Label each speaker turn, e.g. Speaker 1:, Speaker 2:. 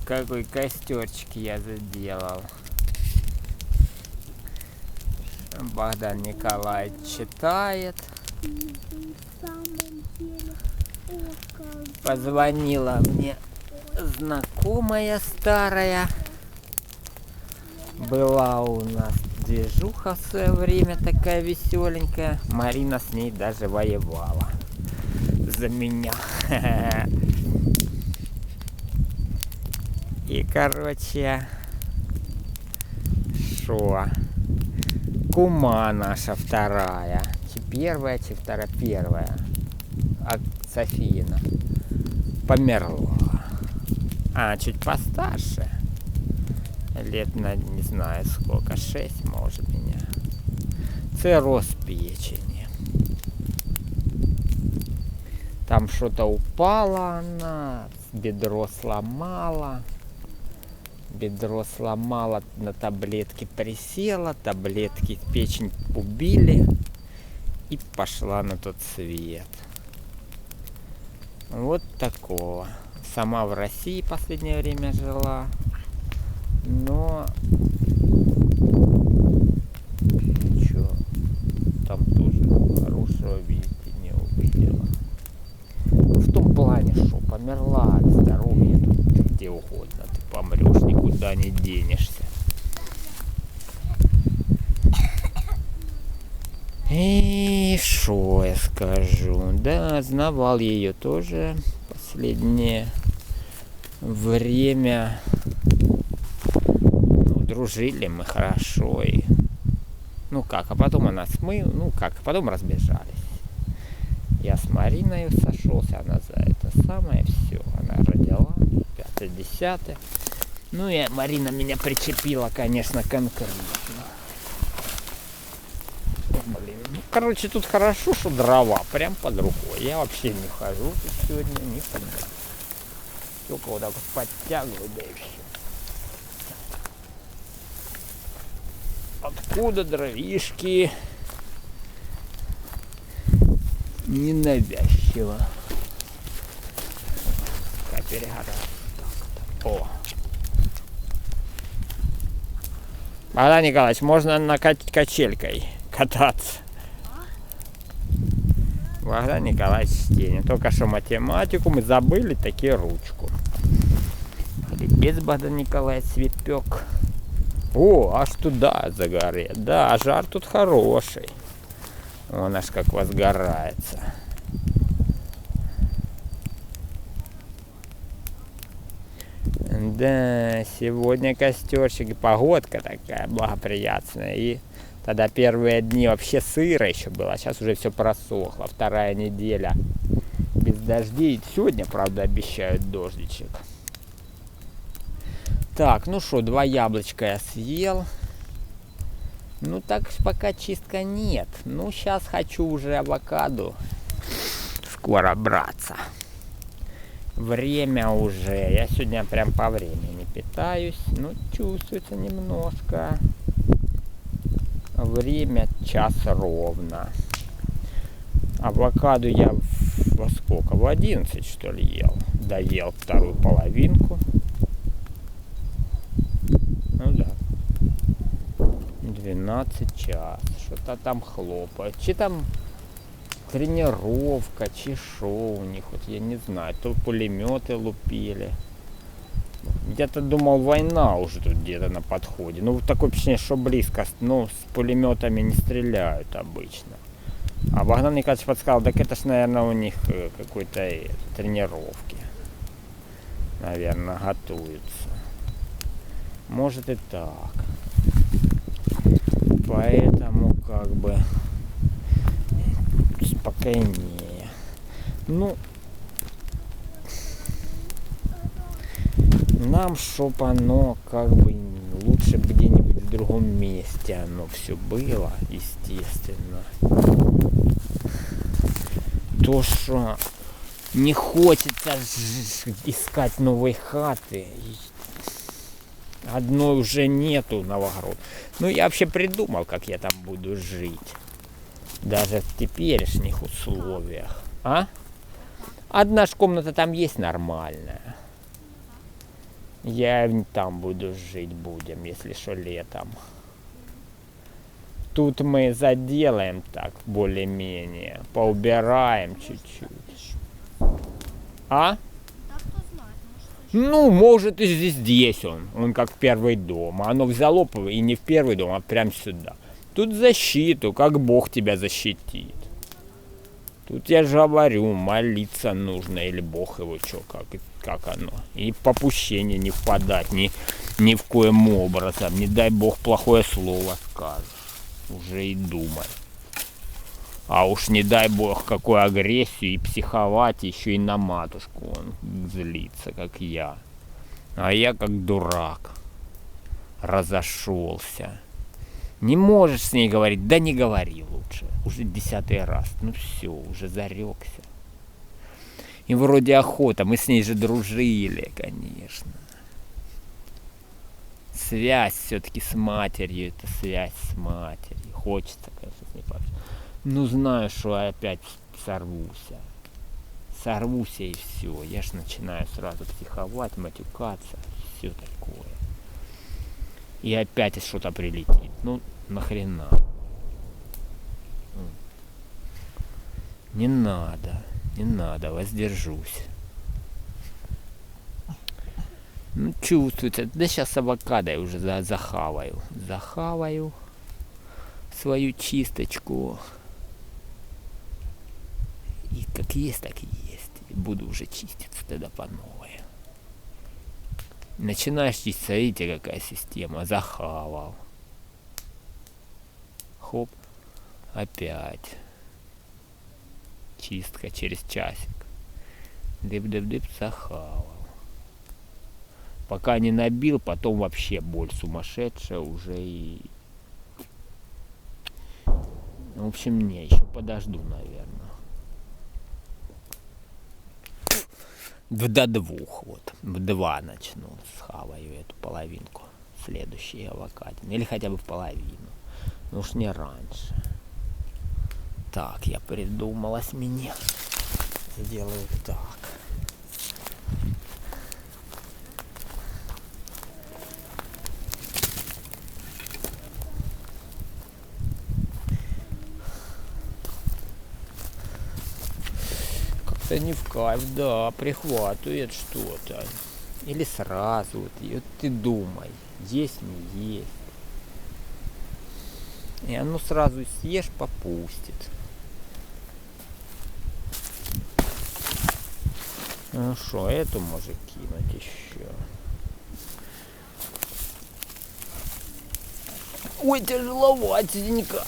Speaker 1: какой костерчик я заделал. Богдан Николаевич читает. Позвонила мне знакомая старая. Была у нас движуха в свое время такая веселенькая. Марина с ней даже воевала за меня. И, короче, шо? Кума наша вторая. Чи первая, чи вторая, первая. А Софиина померла. А, чуть постарше. Лет на, не знаю сколько, 6, может, меня. Цирроз печени. Там что-то упало она, бедро сломала. Бедро сломала, на таблетки присела, таблетки печень убили и пошла на тот свет. Вот такого. Сама в России последнее время жила, но ничего, там тоже хорошего, видите, не увидела. В том плане, что померла от здоровья, тут где угодно ты помрешь, никуда не денешься. И что я скажу? Да, знавал ее тоже последнее время. Ну, дружили мы хорошо. И... Ну как, а потом она смыла, ну как, потом разбежались. Я с Мариной сошелся, она за это самое, все, она родила, 5-10. Ну и Марина меня причепила, конечно, конкретно. Блин, ну, короче, тут хорошо, что дрова прям под рукой. Я вообще не хожу тут сегодня, не ходил. Только вот так вот подтягиваю, да и все. Откуда дровишки? Ненавязчиво. Перегорать. О. Богдан Николаевич, можно на качелькой кататься. Богдан Николаевич чтение. Только что математику мы забыли, таки ручку. Хлебец Богдан Николаевич свет пек. О, аж туда загорет. Да, жар тут хороший. Он аж как возгорается. Да, сегодня костерчик, погодка такая благоприятная. И тогда первые дни вообще сыро еще было, а сейчас уже все просохло. Вторая неделя без дождей. Сегодня, правда, обещают дождичек. Так, ну что, 2 яблочка я съел. Ну так пока чистка нет. Ну сейчас хочу уже авокадо скоро браться. Время уже. Я сегодня прям по времени питаюсь. Ну, чувствуется немножко. Время час ровно. Авокадо я во сколько? В 11, что ли, ел. Доел вторую половинку. Ну да. 12 час. Что-то там хлопает. Че там тренировка, че шо у них, вот я не знаю, то пулеметы лупили. Где-то думал, война уже тут где-то на подходе. Ну, такое впечатление, что близко, но с пулеметами не стреляют обычно. А Богдан Николаевич подсказал, так это ж, наверное, у них какой-то тренировки. Наверное, готовятся. Может и так. Поэтому как бы спокойнее. Ну, нам, чтоб оно как бы лучше где-нибудь в другом месте оно все было, естественно. То, что не хочется искать новой хаты. Одной уже нету Новоград. Ну, я вообще придумал, как я там буду жить. Даже в теперешних условиях. А? Одна ж комната там есть нормальная. Я там буду жить будем, если что, летом. Тут мы заделаем так, более-менее. Поубираем чуть-чуть. А?
Speaker 2: Да кто знает, может,
Speaker 1: Ну, может и здесь он как первый дом. А оно взяло и не в первый дом, а прям сюда. Тут защиту, как Бог тебя защитит. Тут я же говорю, молиться нужно, или Бог его что, как оно. И в попущение не впадать ни в коем образом. Не дай Бог плохое слово скажешь. Уже и думай. А уж не дай Бог какую агрессию и психовать еще и на матушку он злится, как я. А я как дурак. Разошелся. Не можешь с ней говорить, да не говори лучше. Уже 10-й раз. Ну все, уже зарекся. И вроде охота, мы с ней же дружили, конечно. Связь все-таки с матерью, это связь с матерью. Хочется, конечно, с ней пообщаться. Ну знаю, что опять сорвуся. Сорвуся и все. Я ж начинаю сразу психовать, матюкаться, все такое. И опять что-то прилетит. Ну, нахрена? Не надо, воздержусь. Ну, чувствуется. Да сейчас авокадо уже захаваю свою чисточку. И как есть, так и есть. Буду уже чиститься тогда по новой. Начинаешь чиститься, видите, какая система. Захавал. Хоп. Опять. Чистка через часик. Дып-дып-дып, захавал. Пока не набил, потом вообще боль сумасшедшая уже и... В общем, не, еще подожду, наверное. До 2, вот. В 2 начну, схаваю эту половинку. Следующий авокадин. Или хотя бы в половину. Ну уж не раньше. Так, я придумала с меня. Сделаю так. Как-то не в кайф, да, прихватывает что-то. Или сразу, вот ты думай, есть не есть. И оно сразу съешь, попустит. Ну что, эту может кинуть еще. Ой, тяжеловатенько.